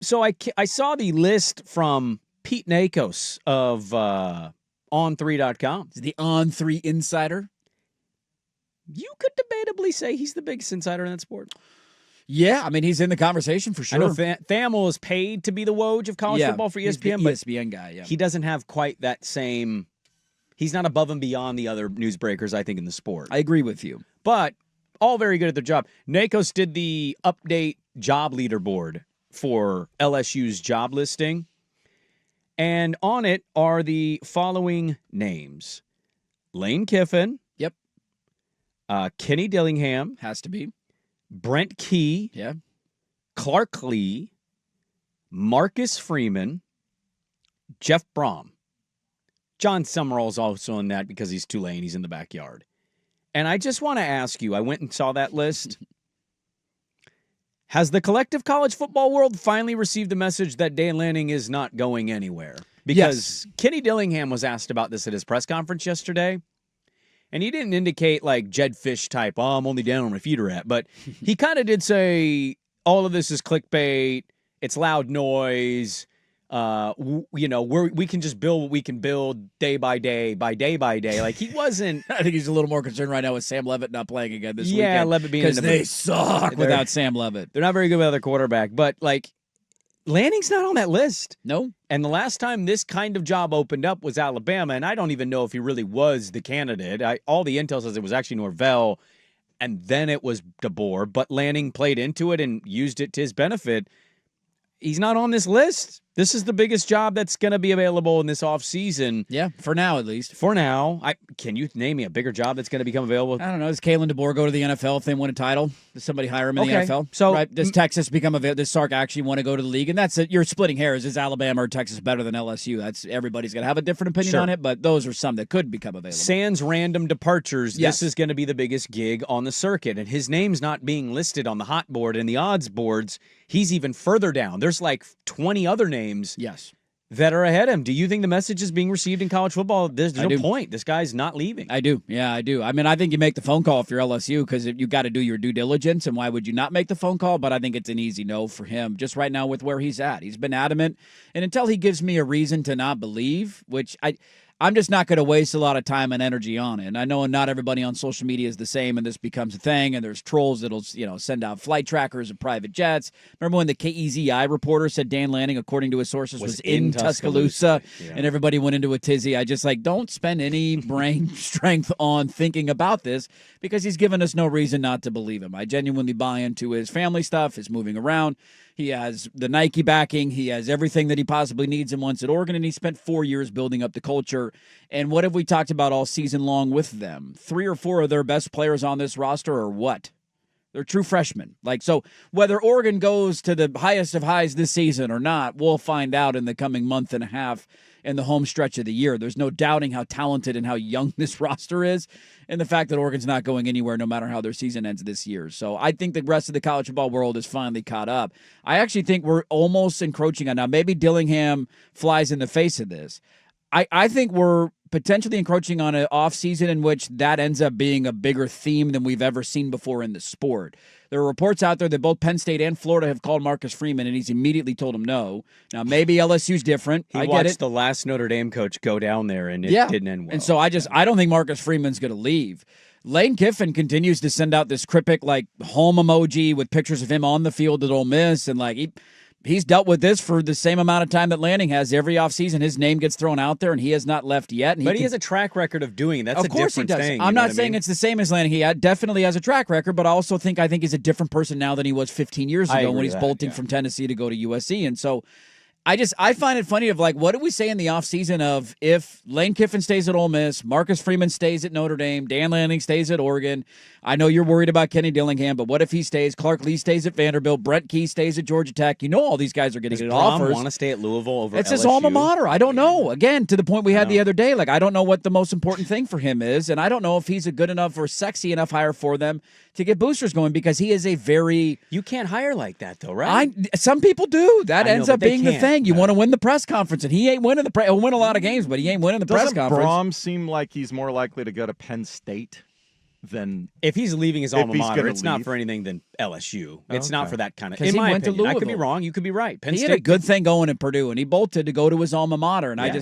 So I saw the list from Pete Nakos of On3.com. The On3 insider. You could debatably say he's the biggest insider in that sport. Yeah, I mean, he's in the conversation for sure. I know Thamel is paid to be the Woj of college football for ESPN, but ESPN guy, yeah. He doesn't have quite that same. He's not above and beyond the other newsbreakers, I think, in the sport. I agree with you. But all very good at their job. Nakos did the update job leaderboard for LSU's job listing. And on it are the following names. Lane Kiffin. Yep. Kenny Dillingham. Has to be. Brent Key. Yeah. Clark Lee. Marcus Freeman. Jeff Brom. John Summerall's also in that because he's Tulane. He's in the backyard. And I just want to ask you, I went and saw that list. Has the collective college football world finally received the message that Dan Lanning is not going anywhere? Because Kenny Dillingham was asked about this at his press conference yesterday, and he didn't indicate like Jed Fish type, I'm only down on my feet are at, but he kind of did say all of this is clickbait, it's loud noise, we can just build what we can build day by day. Like he wasn't. I think he's a little more concerned right now with Sam Levitt not playing again this weekend. Yeah, Levitt being because they suck without Sam Levitt. They're not very good with other quarterback, but like Lanning's not on that list. No. And the last time this kind of job opened up was Alabama, and I don't even know if he really was the candidate. All the intel says it was actually Norvell, and then it was DeBoer, but Lanning played into it and used it to his benefit. He's not on this list. This is the biggest job that's going to be available in this offseason. Yeah, for now at least. For now. Can you name me a bigger job that's going to become available? I don't know. Does Kalen DeBoer go to the NFL if they win a title? Does somebody hire him in the NFL? So, right? Does Texas become available? Does Sark actually want to go to the league? And that's it. You're splitting hairs. Is Alabama or Texas better than LSU? That's everybody's going to have a different opinion on it, but those are some that could become available. Sans random departures, This is going to be the biggest gig on the circuit. And his name's not being listed on the hot board and the odds boards. He's even further down. There's like 20 other names. Yes. That are ahead of him. Do you think the message is being received in college football? There's no point. This guy's not leaving. I do. Yeah, I do. I mean, I think you make the phone call if you're LSU because you got to do your due diligence, and why would you not make the phone call? But I think it's an easy no for him just right now with where he's at. He's been adamant, and until he gives me a reason to not believe, which I'm just not going to waste a lot of time and energy on it. And I know not everybody on social media is the same, and this becomes a thing, and there's trolls that'll send out flight trackers and private jets. Remember when the KEZI reporter said Dan Lanning, according to his sources, was in Tuscaloosa, and everybody went into a tizzy? I just don't spend any brain strength on thinking about this because he's given us no reason not to believe him. I genuinely buy into his family stuff, his moving around. He has the Nike backing. He has everything that he possibly needs and wants at Oregon, and he spent 4 years building up the culture. And what have we talked about all season long with them? 3 or 4 of their best players on this roster are what? They're true freshmen. So whether Oregon goes to the highest of highs this season or not, we'll find out in the coming month and a half in the home stretch of the year. There's no doubting how talented and how young this roster is, and the fact that Oregon's not going anywhere no matter how their season ends this year. So I think the rest of the college football world is finally caught up. I actually think we're almost encroaching on now. Maybe Dillingham flies in the face of this. I think we're potentially encroaching on an offseason in which that ends up being a bigger theme than we've ever seen before in the sport. There are reports out there that both Penn State and Florida have called Marcus Freeman, and he's immediately told him no. Now, maybe LSU's different. I watched the last Notre Dame coach go down there, and it didn't end well. And so I don't think Marcus Freeman's going to leave. Lane Kiffin continues to send out this cryptic, home emoji with pictures of him on the field at Ole Miss, and he's dealt with this for the same amount of time that Lanning has. Every offseason, his name gets thrown out there, and he has not left yet. And he has a track record of doing it. That's a different thing. I'm not saying it's the same as Lanning. He definitely has a track record, but I also think he's a different person now than he was 15 years ago when he's bolting from Tennessee to go to USC. And so I find it funny of what do we say in the offseason of if Lane Kiffin stays at Ole Miss, Marcus Freeman stays at Notre Dame, Dan Lanning stays at Oregon. I know you're worried about Kenny Dillingham, but what if he stays? Clark Lee stays at Vanderbilt. Brent Key stays at Georgia Tech. All these guys are getting offers. Does want to stay at Louisville over LSU? It's his alma mater. I don't know. Again, to the point we had the other day, I don't know what the most important thing for him is, and I don't know if he's a good enough or sexy enough hire for them to get boosters going because he is a very... You can't hire like that, though, right? Some people do. That ends up being the thing. You want to win the press conference, and he ain't winning he'll win a lot of games, but he ain't winning the press conference. Doesn't Brom seem like he's more likely to go to Penn State? than if he's leaving his alma he's mater, gonna it's not leave. for anything than LSU. It's not Okay. for that kind of. 'Cause In he my went to opinion, I could be Louisville. wrong. You could be right. Penn He State had a good thing going in Purdue, and he bolted to go to his alma mater. And Yeah.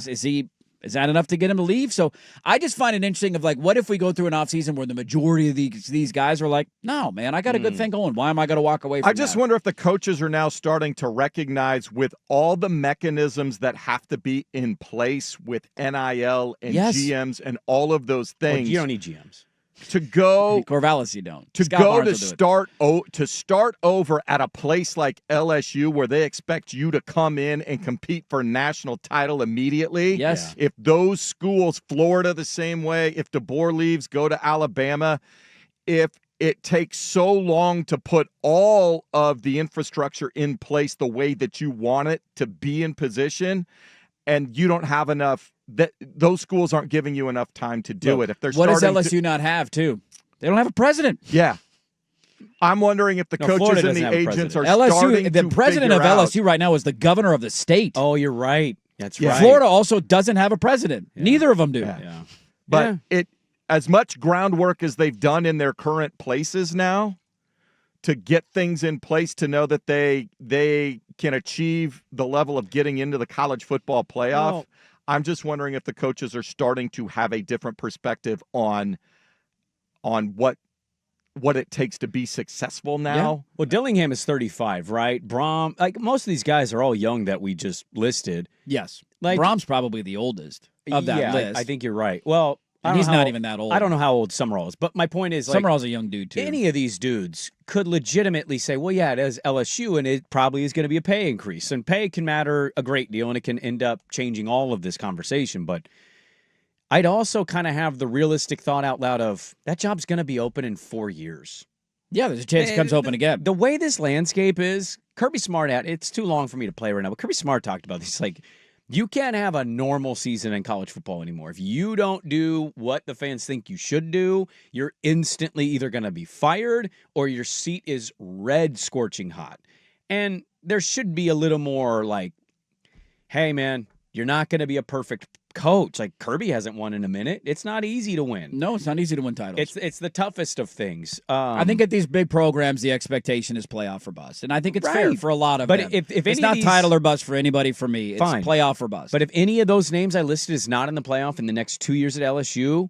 is that enough to get him to leave? So I just find it interesting of like, what if we go through an offseason where the majority of these guys are like, no, man, I got a good thing going. Why am I going to walk away from I just that? wonder if the coaches are now starting to recognize with all the mechanisms that have to be in place with NIL and Yes. GMs and all of those Well, things you don't need GMs. to go Corvallis, you don't. to Scott go Barnes to will do it. start over at a place like LSU where they expect you to come in and compete for national title immediately. Yes. If those schools, Florida the same way, if DeBoer leaves, go to Alabama, if it takes so long to put all of the infrastructure in place the way that you want it to be in position, and you don't have enough, that those schools aren't giving you enough time to do it. If they're What does starting LSU not have, too? They don't have a president. yeah. I'm wondering if the No, coaches Florida and doesn't the have a agents are president. starting LSU, the to president of figure out- LSU right now is the governor of the state. Oh, you're right. That's Yeah. right. Florida also doesn't have a president. Neither of them do. Yeah. Yeah. But it, as much groundwork as they've done in their current places now to get things in place to know that they can achieve the level of getting into the college football playoff. Well- I'm just wondering if the coaches are starting to have a different perspective on what it takes to be successful now. Well, Dillingham is 35, right? Brom, like most of these guys are all young that we just listed. Yes. Like- Brahm's probably the oldest of that Yeah, list. I think you're right. Well, I And don't he's know how- not even that old. I don't know how old Summerall is, but my point is, like, Summerall's a young dude, too. any of these dudes could legitimately say, well, yeah, it is LSU, and it probably is going to be a pay increase. And pay can matter a great deal, and it can end up changing all of this conversation. But I'd also kind of have the realistic thought out loud of that job's going to be open in 4 years. Yeah, there's a chance it comes open again. The way this landscape is, Kirby Smart, it's too long for me to play right now, but Kirby Smart talked about this. Like, you can't have a normal season in college football anymore. If you don't do what the fans think you should do, you're instantly either going to be fired or your seat is red scorching hot. And there should be a little more like, hey, man, you're not going to be a perfect coach. Like, Kirby hasn't won in a minute. It's not easy to win. No, it's not easy to win titles. It's the toughest of things. I think at these big programs, the expectation is playoff or bust. And I think it's fair Right. for a lot of But them. if it's any not of these- title or bust for anybody for me. It's Fine. playoff or bust. But if any of those names I listed is not in the playoff in the next 2 years at LSU,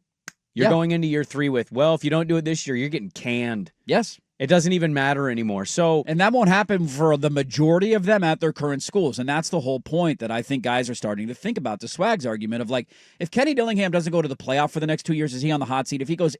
you're Yeah. going into year 3 with, well, if you don't do it this year, you're getting canned. yes. It doesn't even matter anymore. So, And that won't happen for the majority of them at their current schools. And that's the whole point that I think guys are starting to think about. The Swag's argument of like, if Kenny Dillingham doesn't go to the playoff for the next 2 years, is he on the hot seat? If he goes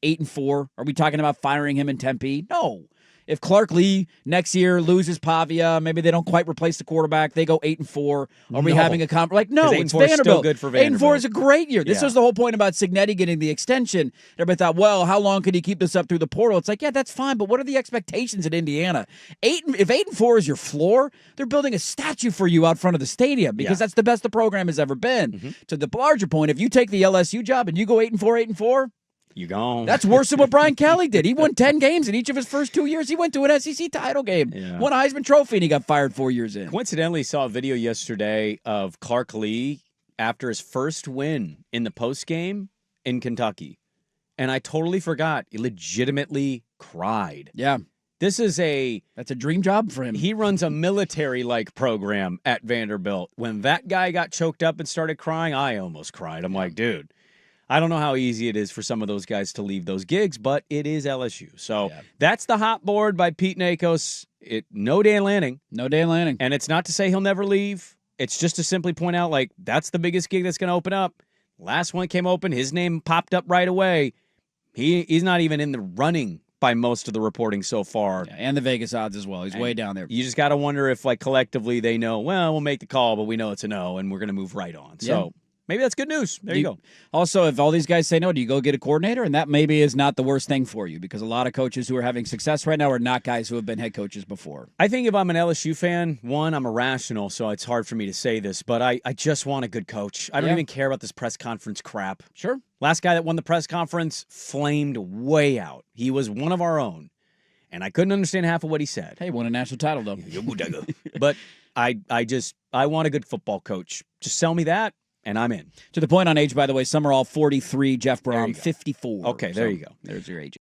8-4, are we talking about firing him in Tempe? No. If Clark Lee next year loses Pavia, maybe they don't quite replace the quarterback, they go 8-4. Are we No. having a like no? 'Cause It's 8-4 is still Vanderbilt. good for 8-4 Vanderbilt. is a great year. This Yeah. was the whole point about Cignetti getting the extension. Everybody thought, well, how long could he keep this up through the portal? It's like, yeah, that's fine, but what are the expectations at Indiana? If 8-4 is your floor, they're building a statue for you out front of the stadium because Yeah. that's the best the program has ever been. To the larger point, if you take the LSU job and you go 8-4, you gone. that's worse than what Brian Kelly did. He won 10 games in each of his first 2 years. He went to an SEC title game, Yeah. won a Heisman Trophy, and he got fired 4 years in. Coincidentally, saw a video yesterday of Clark Lee after his first win in the postgame in Kentucky. And I totally forgot. He legitimately cried. Yeah, This is that's a dream job for him. he runs a military-like program at Vanderbilt. When that guy got choked up and started crying, I almost cried. I'm like, dude, I don't know how easy it is for some of those guys to leave those gigs, but it is LSU. So that's the hot board by Pete Nakos. No Dan Lanning. No Dan Lanning. And it's not to say he'll never leave. It's just to simply point out, like, that's the biggest gig that's going to open up. Last one came open. His name popped up right away. He's not even in the running by most of the reporting so far. Yeah, and the Vegas odds as well. He's way down there. You just got to wonder if, like, collectively they know, well, we'll make the call, but we know it's a no, and we're going to move right on. So maybe that's good news. There you go. Also, if all these guys say no, do you go get a coordinator? And that maybe is not the worst thing for you because a lot of coaches who are having success right now are not guys who have been head coaches before. I think if I'm an LSU fan, one, I'm irrational, so it's hard for me to say this, but I just want a good coach. I don't even care about this press conference crap. Sure. Last guy that won the press conference flamed way out. He was one of our own, and I couldn't understand half of what he said. Hey, won a national title, though. But I want a good football coach. Just sell me that, and I'm in. To the point on age, by the way, some are all 43. Jeff Brom, go. 54. Okay, there you go. There's your age.